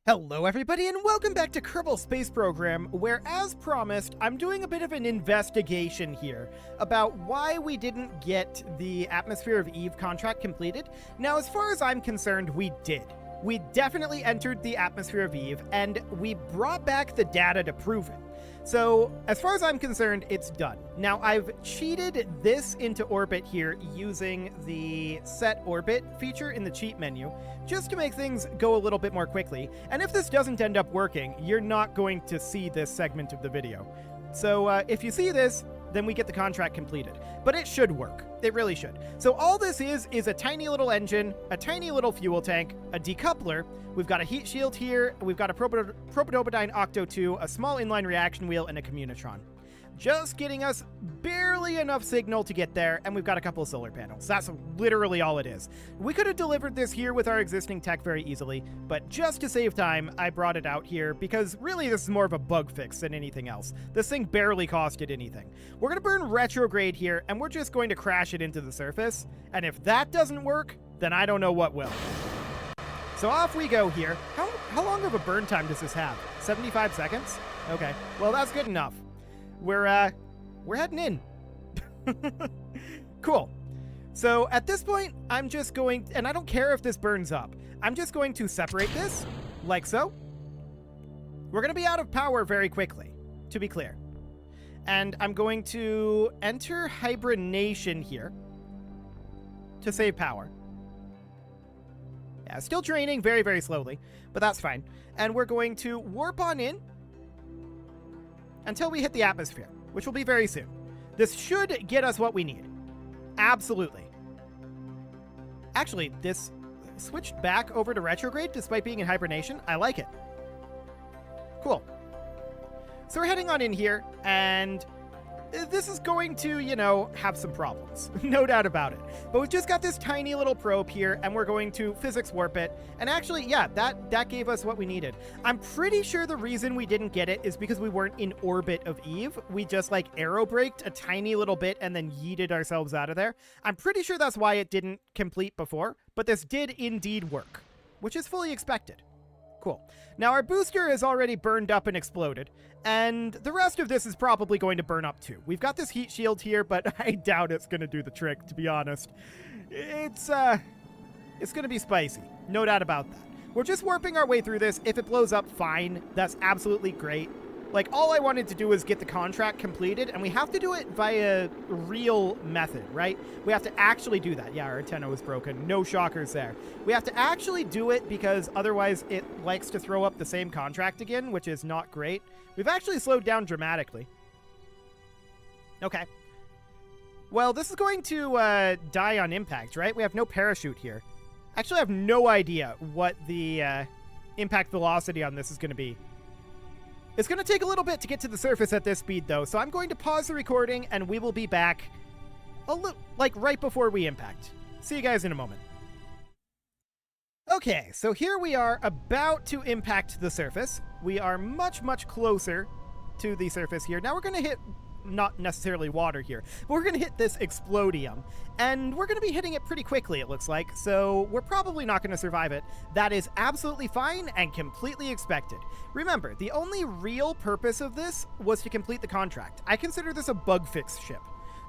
Hello everybody and welcome back to Kerbal Space Program, where as promised, I'm doing a bit of an investigation here about why we didn't get the Atmosphere of Eve contract completed. Now, as far as I'm concerned, we did. We definitely entered the Atmosphere of Eve, and we brought back the data to prove it. So, as far as I'm concerned, it's done. Now, I've cheated this into orbit here using the set orbit feature in the cheat menu, just to make things go a little bit more quickly. And if this doesn't end up working, you're not going to see this segment of the video. So, if you see this, then we get the contract completed. But it should work. It really should. So all this is a tiny little engine, a tiny little fuel tank, a decoupler. We've got a heat shield here. We've got a Propidobodyne Octo 2, a small inline reaction wheel, and a communitron. Just getting us barely enough signal to get there, and we've got a couple of solar panels. That's literally all it is. We could have delivered this here with our existing tech very easily, but just to save time, I brought it out here because really this is more of a bug fix than anything else. This thing barely costed anything. We're going to burn retrograde here, and we're just going to crash it into the surface, and if that doesn't work, then I don't know what will. So off we go here. How long of a burn time does this have? 75 seconds? Okay, well that's good enough. We're heading in. Cool. So at this point, I'm just going, and I don't care if this burns up, I'm just going to separate this, like so. We're going to be out of power very quickly, to be clear. And I'm going to enter hibernation here to save power. Yeah, still draining very, very slowly, but that's fine. And we're going to warp on in until we hit the atmosphere, which will be very soon. This should get us what we need. Absolutely. Actually, this switched back over to retrograde despite being in hibernation. I like it. Cool. So we're heading on in here, and this is going to, have some problems. No doubt about it. But we've just got this tiny little probe here, and we're going to physics warp it. And actually, yeah, that gave us what we needed. I'm pretty sure the reason we didn't get it is because we weren't in orbit of Eve. We just, aerobraked a tiny little bit and then yeeted ourselves out of there. I'm pretty sure that's why it didn't complete before, but this did indeed work, which is fully expected. Cool. Now our booster is already burned up and exploded, and the rest of this is probably going to burn up too. We've got this heat shield here, but I doubt it's going to do the trick, to be honest. It's going to be spicy. No doubt about that. We're just warping our way through this. If it blows up, fine. That's absolutely great. All I wanted to do was get the contract completed, and we have to do it via real method, right? We have to actually do that. Yeah, our antenna was broken. No shockers there. We have to actually do it because otherwise it likes to throw up the same contract again, which is not great. We've actually slowed down dramatically. Okay. Well, this is going to die on impact, right? We have no parachute here. Actually, I have no idea what the impact velocity on this is going to be. It's going to take a little bit to get to the surface at this speed, though, so I'm going to pause the recording, and we will be back right before we impact. See you guys in a moment. Okay, so here we are about to impact the surface. We are much, much closer to the surface here. Now we're going to hit, not necessarily water here, but we're going to hit this explodium, and we're going to be hitting it pretty quickly, it looks like, so we're probably not going to survive it. That is absolutely fine and completely expected. Remember, the only real purpose of this was to complete the contract. I consider this a bug fix ship.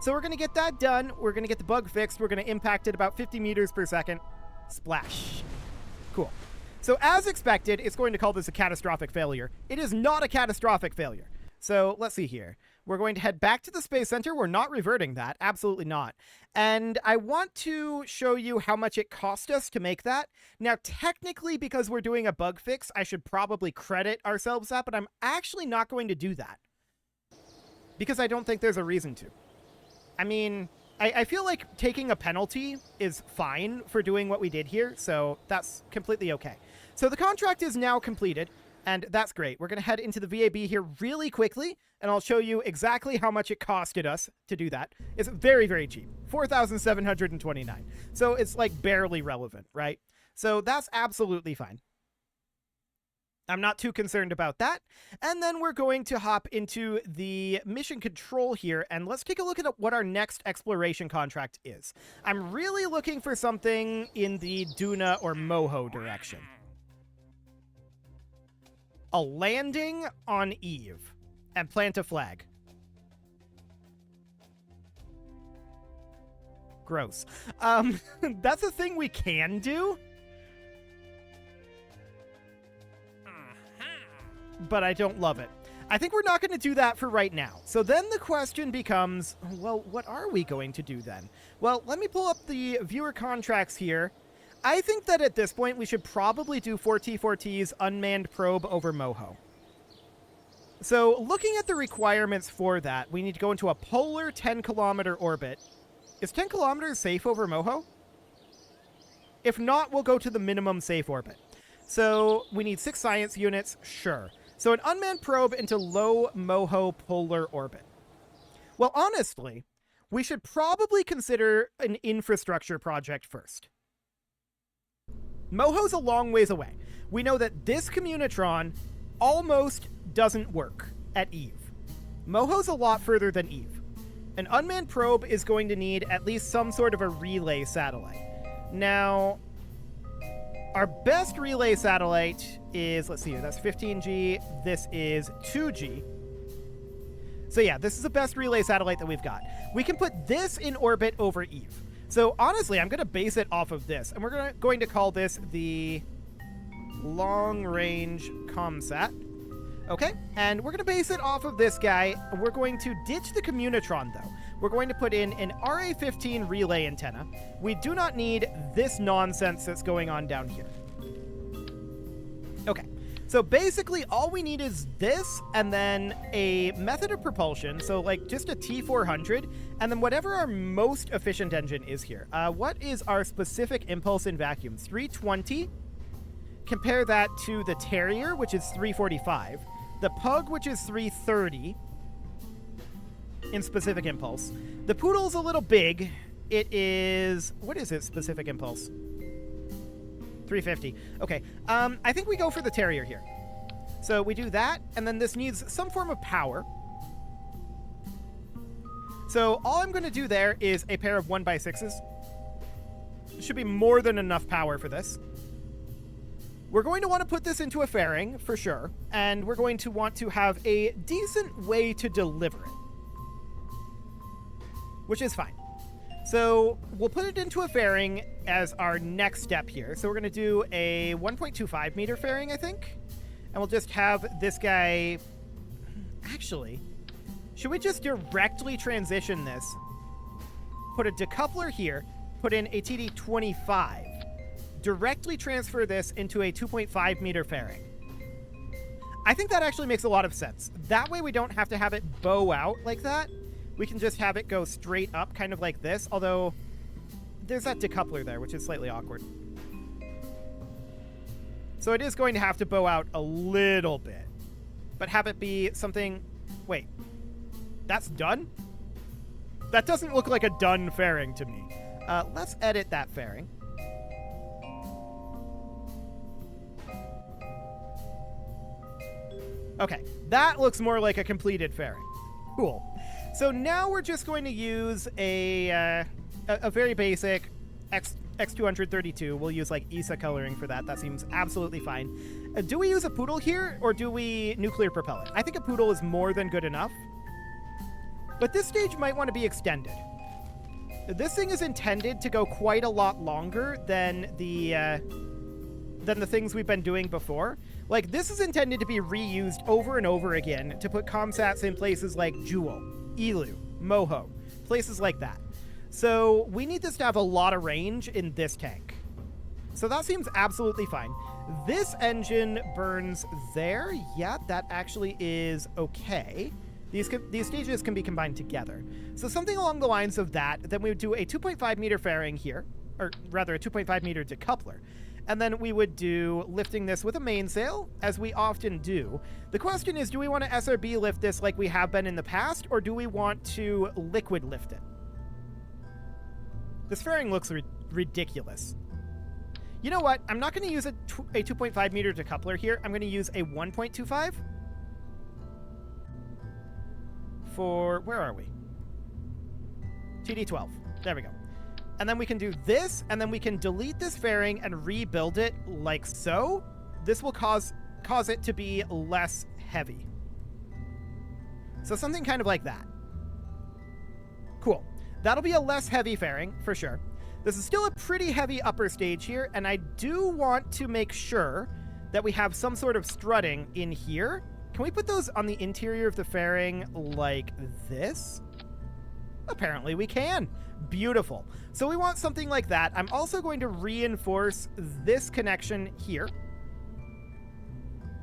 So we're going to get that done, we're going to get the bug fixed, we're going to impact at about 50 meters per second. Splash. Cool. So as expected, it's going to call this a catastrophic failure. It is not a catastrophic failure. So let's see here. We're going to head back to the Space Center. We're not reverting that. Absolutely not. And I want to show you how much it cost us to make that. Now, technically, because we're doing a bug fix, I should probably credit ourselves that, but I'm actually not going to do that. Because I don't think there's a reason to. I mean, I feel like taking a penalty is fine for doing what we did here, so that's completely okay. So the contract is now completed. And that's great. We're going to head into the VAB here really quickly, and I'll show you exactly how much it costed us to do that. It's very, very cheap. 4,729. So it's barely relevant, right? So that's absolutely fine. I'm not too concerned about that. And then we're going to hop into the mission control here, and let's take a look at what our next exploration contract is. I'm really looking for something in the Duna or Moho direction. a landing on Eve and plant a flag. Gross. That's a thing we can do. But I don't love it. I think we're not going to do that for right now. So then the question becomes, well, what are we going to do then? Well, let me pull up the viewer contracts here. I think that at this point we should probably do 4T4T's unmanned probe over Moho. So looking at the requirements for that, we need to go into a polar 10-kilometer orbit. Is 10 kilometers safe over Moho? If not, we'll go to the minimum safe orbit. So we need 6 science units, sure. So an unmanned probe into low Moho polar orbit. Well, honestly, we should probably consider an infrastructure project first. Moho's a long ways away. We know that this communitron almost doesn't work at Eve. Moho's a lot further than Eve. An unmanned probe is going to need at least some sort of a relay satellite. Now, our best relay satellite is, let's see here, that's 15G, this is 2G. So yeah, this is the best relay satellite that we've got. We can put this in orbit over Eve. So honestly, I'm going to base it off of this, and we're going to call this the long-range commsat. Okay, and we're going to base it off of this guy. We're going to ditch the communitron, though. We're going to put in an RA-15 relay antenna. We do not need this nonsense that's going on down here. Okay, so basically all we need is this and then a method of propulsion, so like just a T400, and then whatever our most efficient engine is here. What is our specific impulse in vacuum? 320. Compare that to the Terrier, which is 345. The Pug, which is 330 in specific impulse. The Poodle's a little big. It is... what is its specific impulse? 350. Okay. I think we go for the Terrier here. So we do that, and then this needs some form of power. So all I'm going to do there is a pair of 1x6s. Should be more than enough power for this. We're going to want to put this into a fairing, for sure, and we're going to want to have a decent way to deliver it, which is fine. So we'll put it into a fairing as our next step here. So we're going to do a 1.25 meter fairing, I think, and we'll just have this guy... Actually, should we just directly transition this? Put a decoupler here, put in a TD25. Directly transfer this into a 2.5 meter fairing. I think that actually makes a lot of sense. That way we don't have to have it bow out like that. We can just have it go straight up, kind of like this, although there's that decoupler there, which is slightly awkward. So it is going to have to bow out a little bit, but have it be something... Wait, that's done? That doesn't look like a done fairing to me. Let's edit that fairing. Okay, that looks more like a completed fairing. Cool. So now we're just going to use a very basic X232. We'll use like ESA coloring for that. That seems absolutely fine. Do we use a Poodle here, or do we nuclear propel it? I think a Poodle is more than good enough. But this stage might want to be extended. This thing is intended to go quite a lot longer than the things we've been doing before. Like, this is intended to be reused over and over again to put commsats in places like Jewel, Elu, Moho, places like that. So we need this to have a lot of range in this tank. So that seems absolutely fine. This engine burns there. Yeah, that actually is okay. These stages can be combined together. So something along the lines of that. Then we would do a 2.5 meter fairing here, or rather a 2.5 meter decoupler. And then we would do lifting this with a mainsail, as we often do. The question is, do we want to SRB lift this like we have been in the past, or do we want to liquid lift it? This fairing looks ridiculous. You know what? I'm not going to use a 2.5 meter decoupler here. I'm going to use a 1.25. For, where are we? TD12. There we go. And then we can do this, and then we can delete this fairing and rebuild it like so. This will cause cause it to be less heavy. So something kind of like that. Cool. That'll be a less heavy fairing, for sure. This is still a pretty heavy upper stage here, and I do want to make sure that we have some sort of strutting in here. Can we put those on the interior of the fairing like this? Apparently we can. Beautiful. So we want something like that. I'm also going to reinforce this connection here.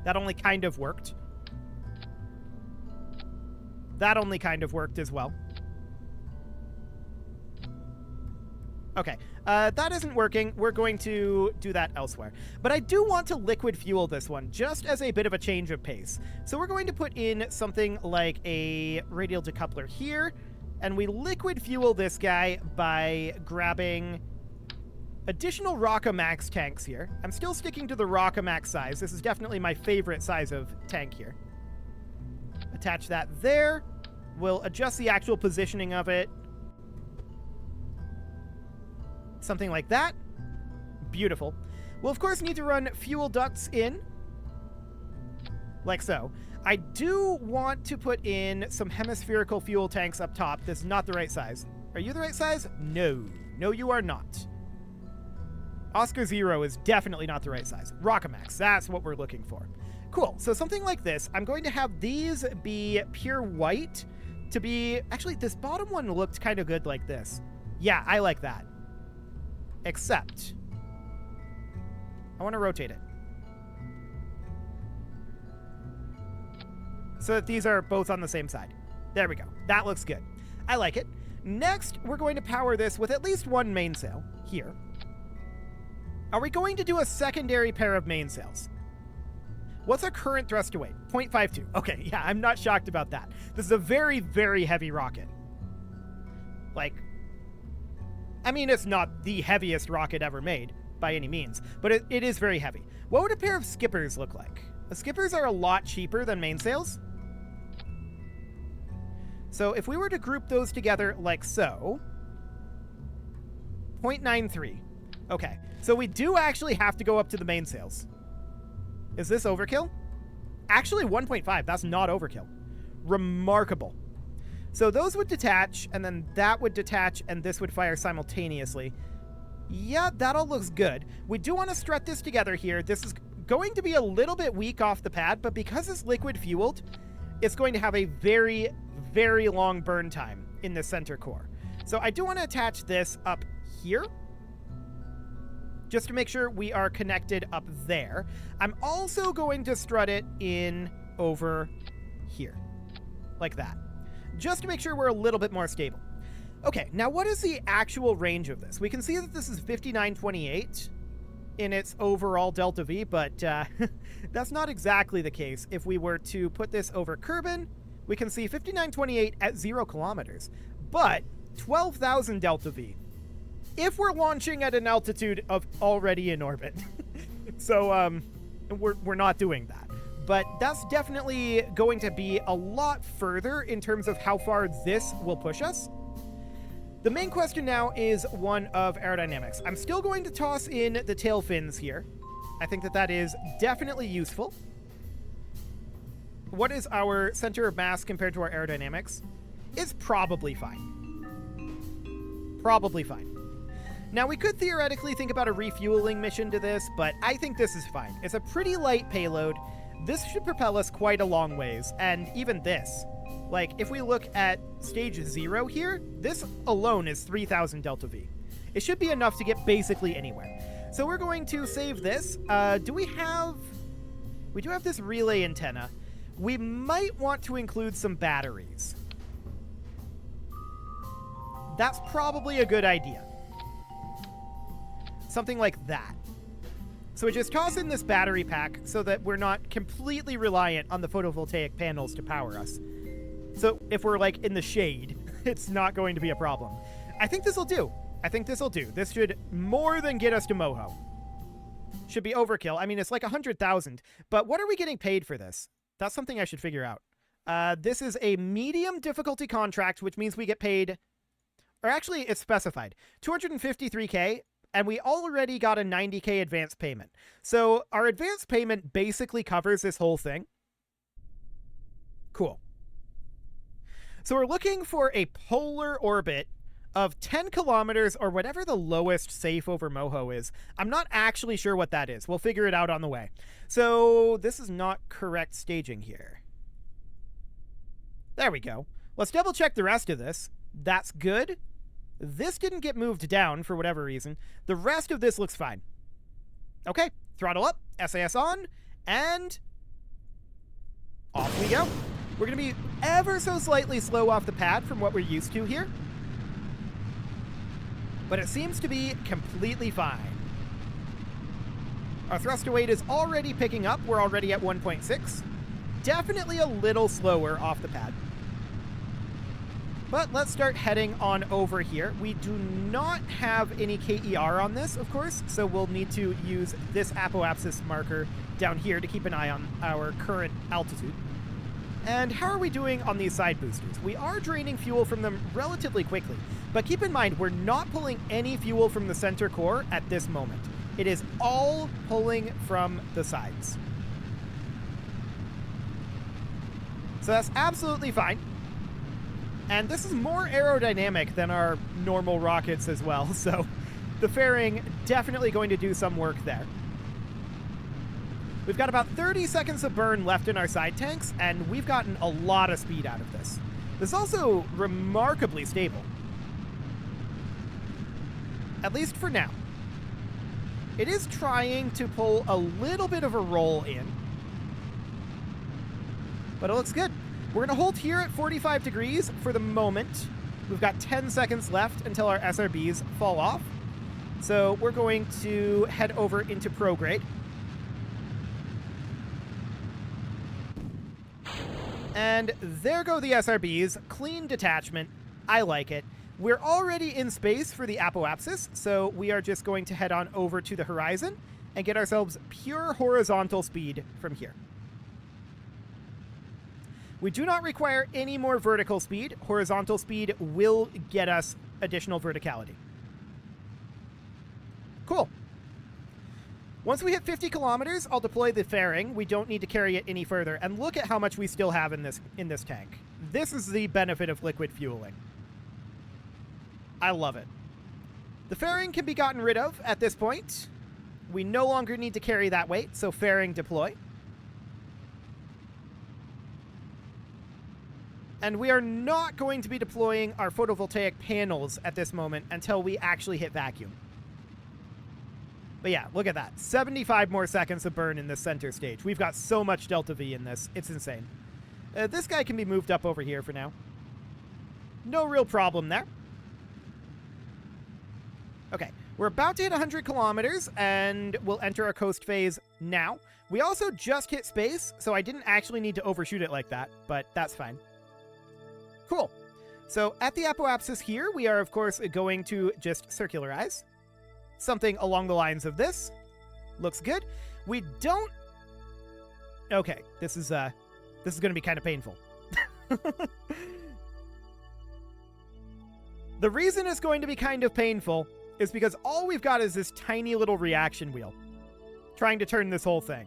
That only kind of worked. That only kind of worked as well. Okay, that isn't working. We're going to do that elsewhere. But I do want to liquid fuel this one, just as a bit of a change of pace. So we're going to put in something like a radial decoupler here, and we liquid fuel this guy by grabbing additional Rockamax tanks here. I'm still sticking to the Rockamax size. This is definitely my favorite size of tank here. Attach that there. We'll adjust the actual positioning of it. Something like that. Beautiful. We'll, of course, need to run fuel ducts in. Like so. I do want to put in some hemispherical fuel tanks up top. This is not the right size. Are you the right size? No. No, you are not. Oscar Zero is definitely not the right size. Rockamax, that's what we're looking for. Cool. So something like this. I'm going to have these be pure white to be... Actually, this bottom one looked kind of good like this. Yeah, I like that. Except, I want to rotate it so that these are both on the same side. There we go. That looks good. I like it. Next, we're going to power this with at least one mainsail here. Are we going to do a secondary pair of mainsails? What's our current thrust to weight? 0.52. Okay, yeah, I'm not shocked about that. This is a very, very heavy rocket. Like, I mean, it's not the heaviest rocket ever made, by any means, but it is very heavy. What would a pair of skippers look like? The skippers are a lot cheaper than mainsails. So if we were to group those together like so, 0.93. Okay, so we do actually have to go up to the mainsails. Is this overkill? Actually, 1.5. That's not overkill. Remarkable. So those would detach, and then that would detach, and this would fire simultaneously. Yeah, that all looks good. We do want to strut this together here. This is going to be a little bit weak off the pad, but because it's liquid fueled, it's going to have a very, very long burn time in the center core. So I do want to attach this up here, just to make sure we are connected up there. I'm also going to strut it in over here, like that, just to make sure we're a little bit more stable. Okay, now what is the actual range of this? We can see that this is 5928 in its overall delta V, but that's not exactly the case. If we were to put this over Kerbin, we can see 5928 at 0 kilometers, but 12,000 delta V if we're launching at an altitude of already in orbit. So we're not doing that. But that's definitely going to be a lot further in terms of how far this will push us. The main question now is one of aerodynamics. I'm still going to toss in the tail fins here. I think that that is definitely useful. What is our center of mass compared to our aerodynamics? It's probably fine. Probably fine. Now, we could theoretically think about a refueling mission to this, but I think this is fine. It's a pretty light payload. This should propel us quite a long ways, and even this. Like, if we look at stage 0 here, this alone is 3,000 delta V. It should be enough to get basically anywhere. So we're going to save this. We do have this relay antenna. We might want to include some batteries. That's probably a good idea. Something like that. So we just toss in this battery pack so that we're not completely reliant on the photovoltaic panels to power us. So if we're like in the shade, it's not going to be a problem. I think this will do. This should more than get us to Moho. Should be overkill. I mean, it's like 100,000, but what are we getting paid for this? That's something I should figure out. This is a medium difficulty contract, which means we get paid, or actually it's specified, 253K. And we already got a 90K advance payment. So our advance payment basically covers this whole thing. Cool. So we're looking for a polar orbit of 10 kilometers or whatever the lowest safe over Moho is. I'm not actually sure what that is. We'll figure it out on the way. So this is not correct staging here. There we go. Let's double check the rest of this. That's good. This didn't get moved down for whatever reason. The rest of this looks fine. Okay, throttle up, SAS on, and off we go. We're going to be ever so slightly slow off the pad from what we're used to here. But it seems to be completely fine. Our thrust to weight is already picking up. We're already at 1.6. Definitely a little slower off the pad. But let's start heading on over here. We do not have any KER on this, of course, so we'll need to use this apoapsis marker down here to keep an eye on our current altitude. And how are we doing on these side boosters? We are draining fuel from them relatively quickly, but keep in mind we're not pulling any fuel from the center core at this moment. It is all pulling from the sides. So that's absolutely fine. And this is more aerodynamic than our normal rockets as well, so the fairing definitely going to do some work there. We've got about 30 seconds of burn left in our side tanks, and we've gotten a lot of speed out of this. This is also remarkably stable. At least for now. It is trying to pull a little bit of a roll in, but it looks good. We're going to hold here at 45 degrees for the moment. We've got 10 seconds left until our SRBs fall off. So we're going to head over into prograde. And there go the SRBs. Clean detachment. I like it. We're already in space for the apoapsis, so we are just going to head on over to the horizon and get ourselves pure horizontal speed from here. We do not require any more vertical speed. Horizontal speed will get us additional verticality. Cool. Once we hit 50 kilometers, I'll deploy the fairing. We don't need to carry it any further. And look at how much we still have in this tank. This is the benefit of liquid fueling. I love it. The fairing can be gotten rid of at this point. We no longer need to carry that weight, so fairing deploy. And we are not going to be deploying our photovoltaic panels at this moment until we actually hit vacuum. But yeah, look at that. 75 more seconds of burn in this center stage. We've got so much delta V in this. It's insane. This guy can be moved up over here for now. No real problem there. Okay, we're about to hit 100 kilometers, and we'll enter our coast phase now. We also just hit space, so I didn't actually need to overshoot it like that, but that's fine. Cool. So at the apoapsis here, we are, of course, going to just circularize. Something along the lines of this. Looks good. We don't... Okay, this is going to be kind of painful. The reason it's going to be kind of painful is because all we've got is this tiny little reaction wheel trying to turn this whole thing.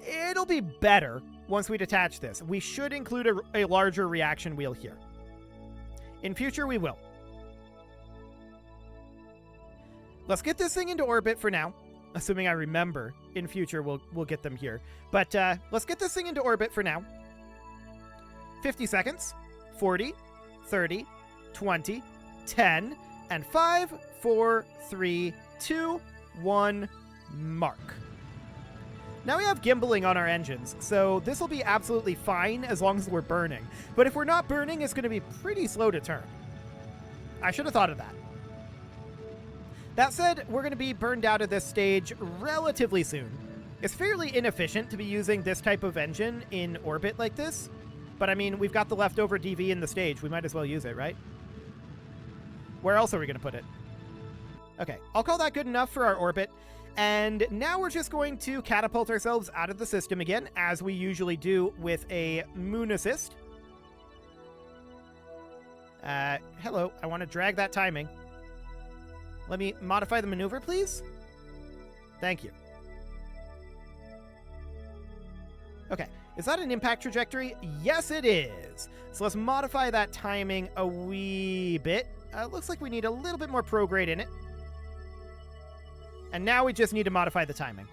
It'll be better once we detach this. We should include a larger reaction wheel here. In future, we will. Let's get this thing into orbit for now. Assuming I remember. In future, we'll get them here. But let's get this thing into orbit for now. 50 seconds. 40, 30, 20, 10, and 5, 4, 3, 2, 1, mark. Now we have gimbaling on our engines, so this will be absolutely fine as long as we're burning. But if we're not burning, it's going to be pretty slow to turn. I should have thought of that. That said, we're going to be burned out of this stage relatively soon. It's fairly inefficient to be using this type of engine in orbit like this, but I mean, we've got the leftover DV in the stage. We might as well use it, right? Where else are we going to put it? Okay, I'll call that good enough for our orbit. And now we're just going to catapult ourselves out of the system again, as we usually do with a moon assist. Hello, I want to drag that timing. Let me modify the maneuver, please. Thank you. Okay, is that an impact trajectory? Yes, it is. So let's modify that timing a wee bit. Looks like we need a little bit more prograde in it. And now we just need to modify the timing.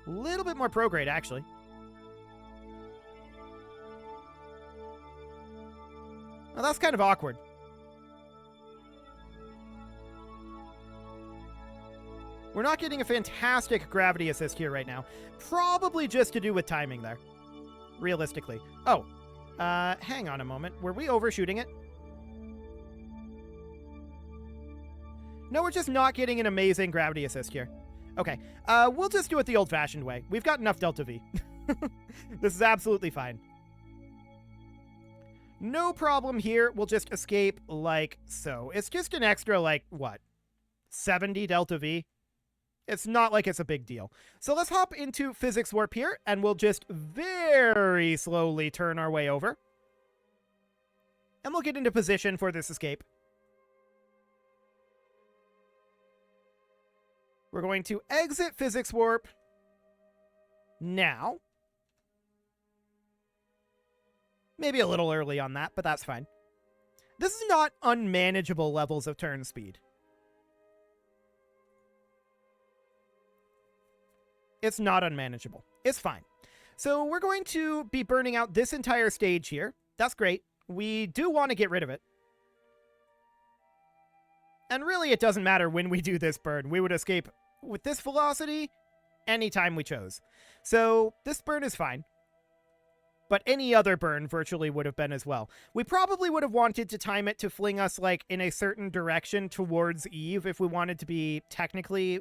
A little bit more prograde, actually. Well, that's kind of awkward. We're not getting a fantastic gravity assist here right now. Probably just to do with timing there. Realistically. Oh. Hang on a moment. Were we overshooting it? No, we're just not getting an amazing gravity assist here. Okay. We'll just do it the old-fashioned way. We've got enough Delta V. This is absolutely fine. No problem here. We'll just escape like so. It's just an extra, like, what? 70 Delta V? It's not like it's a big deal. So let's hop into physics warp here, and we'll just very slowly turn our way over. And we'll get into position for this escape. We're going to exit physics warp now. Maybe a little early on that, but that's fine. This is not unmanageable levels of turn speed. It's not unmanageable. It's fine. So we're going to be burning out this entire stage here. That's great. We do want to get rid of it. And really, it doesn't matter when we do this burn. We would escape with this velocity anytime we chose. So this burn is fine. But any other burn virtually would have been as well. We probably would have wanted to time it to fling us like in a certain direction towards Eve if we wanted to be technically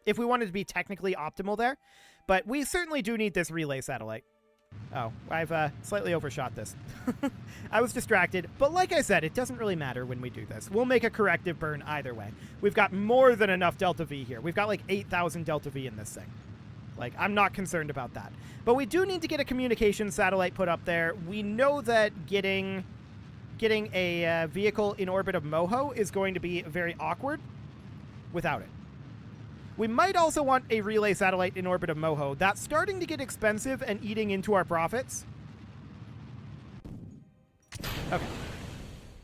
if we wanted to be technically optimal there. But we certainly do need this relay satellite. Oh, I've slightly overshot this. I was distracted, but like I said, it doesn't really matter when we do this. We'll make a corrective burn either way. We've got more than enough Delta V here. We've got like 8,000 Delta V in this thing. Like, I'm not concerned about that. But we do need to get a communication satellite put up there. We know that getting a vehicle in orbit of Moho is going to be very awkward without it. We might also want a relay satellite in orbit of Moho. That's starting to get expensive and eating into our profits. Okay.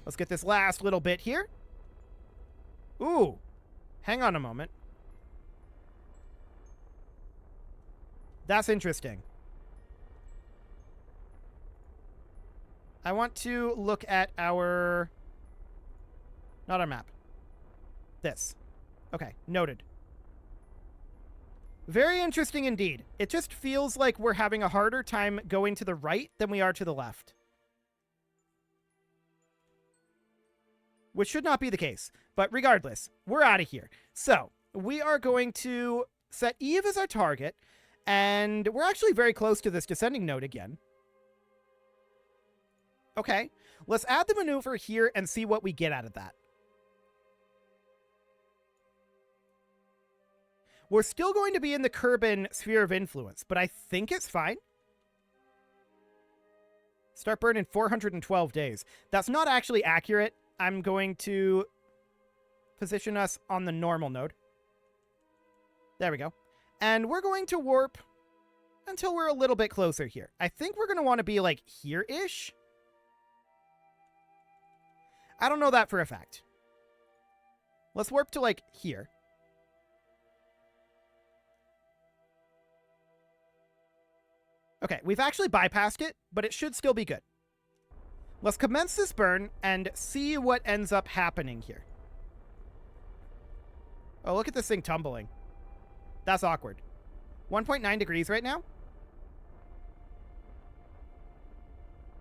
Let's get this last little bit here. Ooh. Hang on a moment. That's interesting. I want to look at our... Not our map. This. Okay, noted. Very interesting indeed. It just feels like we're having a harder time going to the right than we are to the left. Which should not be the case. But regardless, we're out of here. So, we are going to set Eve as our target. And we're actually very close to this descending node again. Okay, let's add the maneuver here and see what we get out of that. We're still going to be in the Kerbin sphere of influence, but I think it's fine. Start burn in 412 days. That's not actually accurate. I'm going to position us on the normal node. There we go. And we're going to warp until we're a little bit closer here. I think we're going to want to be like here-ish. I don't know that for a fact. Let's warp to like here. Okay, we've actually bypassed it, but it should still be good. Let's commence this burn and see what ends up happening here. Oh, look at this thing tumbling. That's awkward. 1.9 degrees right now?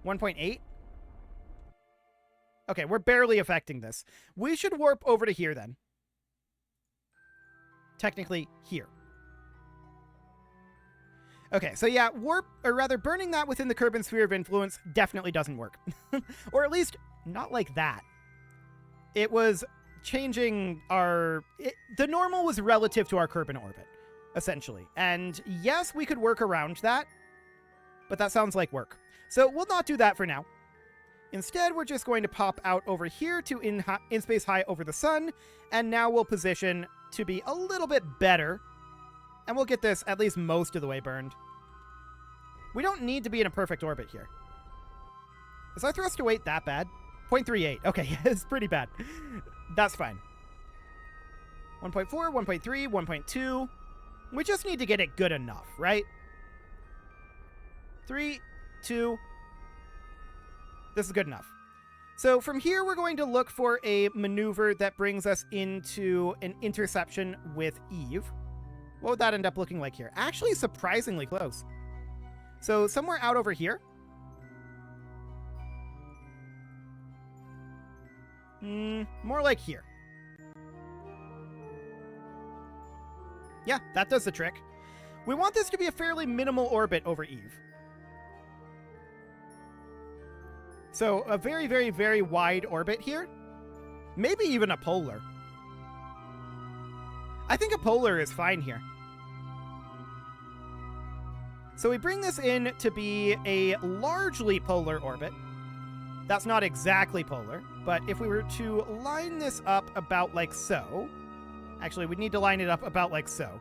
1.8? Okay, we're barely affecting this. We should warp over to here then. Technically, here. Okay, so yeah, burning that within the Kerbin sphere of influence definitely doesn't work. Or at least, not like that. It was changing the normal was relative to our Kerbin orbit, essentially. And yes, we could work around that, but that sounds like work. So we'll not do that for now. Instead, we're just going to pop out over here to in space high over the sun, and now we'll position to be a little bit better, and we'll get this at least most of the way burned. We don't need to be in a perfect orbit here. Is our thrust to weight that bad? 0.38. Okay, it's pretty bad. That's fine. 1.4, 1.3, 1.2. We just need to get it good enough, right? 3, 2. This is good enough. So from here, we're going to look for a maneuver that brings us into an interception with Eve. What would that end up looking like here? Actually, surprisingly close. So somewhere out over here. More like here. Yeah, that does the trick. We want this to be a fairly minimal orbit over Eve. So a very, very, very wide orbit here. Maybe even a polar. I think a polar is fine here. So we bring this in to be a largely polar orbit. That's not exactly polar, but if we were to line this up about like so... Actually, we need to line it up about like so.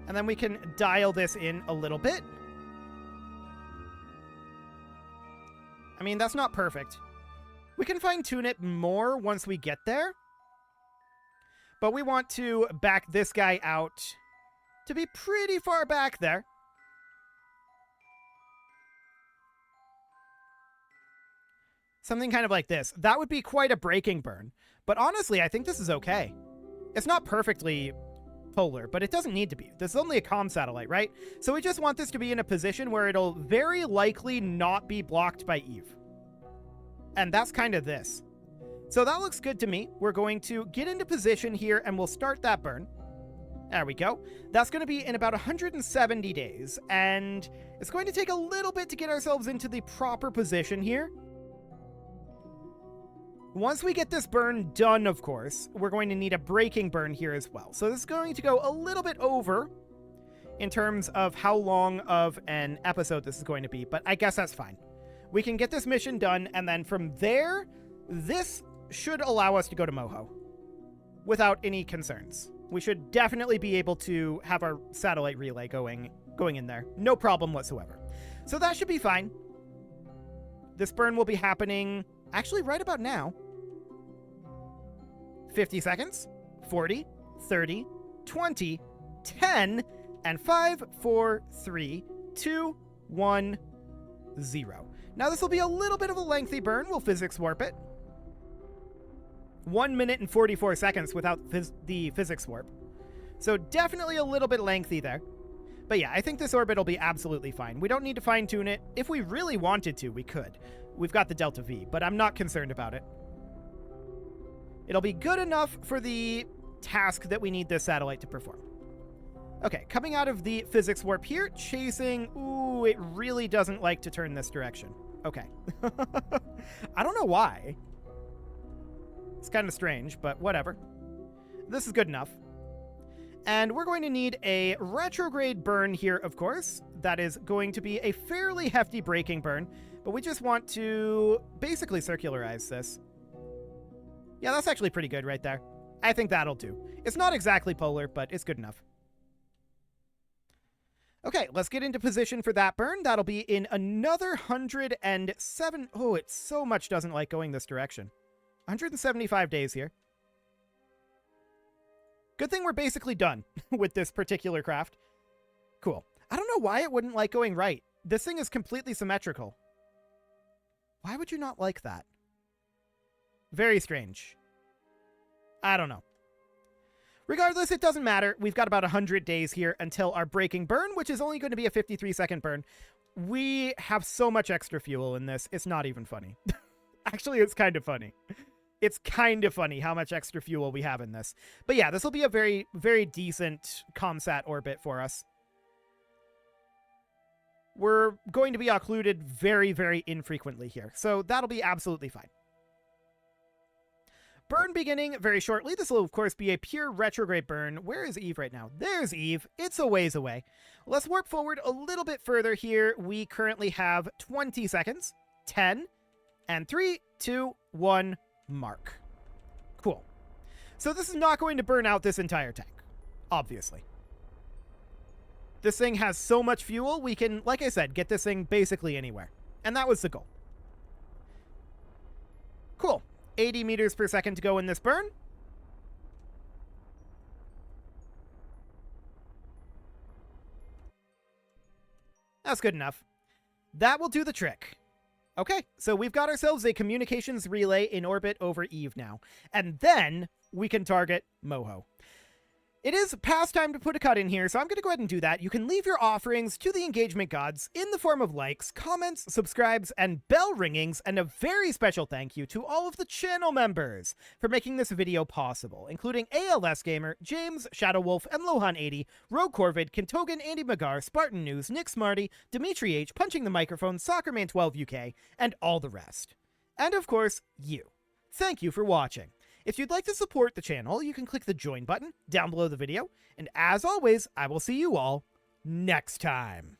And then we can dial this in a little bit. I mean, that's not perfect. We can fine-tune it more once we get there. But we want to back this guy out to be pretty far back there. Something kind of like this. That would be quite a braking burn. But honestly, I think this is okay. It's not perfectly polar, but it doesn't need to be. This is only a comm satellite, right? So we just want this to be in a position where it'll very likely not be blocked by Eve. And that's kind of this. So that looks good to me. We're going to get into position here and we'll start that burn. There we go. That's going to be in about 170 days. And it's going to take a little bit to get ourselves into the proper position here. Once we get this burn done, of course, we're going to need a braking burn here as well. So this is going to go a little bit over in terms of how long of an episode this is going to be, but I guess that's fine. We can get this mission done, and then from there, this should allow us to go to Moho without any concerns. We should definitely be able to have our satellite relay going in there. No problem whatsoever. So that should be fine. This burn will be happening actually right about now. 50 seconds, 40, 30, 20, 10, and 5, 4, 3, 2, 1, 0. Now this will be a little bit of a lengthy burn. We'll physics warp it. 1 minute and 44 seconds without the physics warp. So definitely a little bit lengthy there. But yeah, I think this orbit will be absolutely fine. We don't need to fine tune it. If we really wanted to, we could. We've got the Delta V, but I'm not concerned about it. It'll be good enough for the task that we need this satellite to perform. Okay, coming out of the physics warp here, chasing... Ooh, it really doesn't like to turn this direction. Okay. I don't know why. It's kind of strange, but whatever. This is good enough. And we're going to need a retrograde burn here, of course. That is going to be a fairly hefty braking burn, but we just want to basically circularize this. Yeah, that's actually pretty good right there. I think that'll do. It's not exactly polar, but it's good enough. Okay, let's get into position for that burn. That'll be in another 107... Oh, it so much doesn't like going this direction. 175 days here. Good thing we're basically done with this particular craft. Cool. I don't know why it wouldn't like going right. This thing is completely symmetrical. Why would you not like that? Very strange. I don't know. Regardless, it doesn't matter. We've got about 100 days here until our braking burn, which is only going to be a 53-second burn. We have so much extra fuel in this, it's not even funny. Actually, it's kind of funny. It's kind of funny how much extra fuel we have in this. But yeah, this will be a very, very decent commsat orbit for us. We're going to be occluded very, very infrequently here, so that'll be absolutely fine. Burn beginning very shortly. This will, of course, be a pure retrograde burn. Where is Eve right now? There's Eve. It's a ways away. Let's warp forward a little bit further here. We currently have 20 seconds. 10, and 3, 2, 1, mark. Cool. So this is not going to burn out this entire tank, obviously. This thing has so much fuel, we can, like I said, get this thing basically anywhere. And that was the goal. Cool. 80 meters per second to go in this burn. That's good enough. That will do the trick. Okay, so we've got ourselves a communications relay in orbit over Eve now. And then we can target Moho. It is past time to put a cut in here, so I'm going to go ahead and do that. You can leave your offerings to the engagement gods in the form of likes, comments, subscribes, and bell ringings, and a very special thank you to all of the channel members for making this video possible, including ALS Gamer, James, Shadowwolf, and Lohan80, Rogue Corvid, Kentogan, Andy Magar, Spartan News, Nick Smarty, Dimitri H, Punching the Microphone, Soccerman12 UK, and all the rest. And of course, you. Thank you for watching. If you'd like to support the channel, you can click the join button down below the video, and as always, I will see you all next time.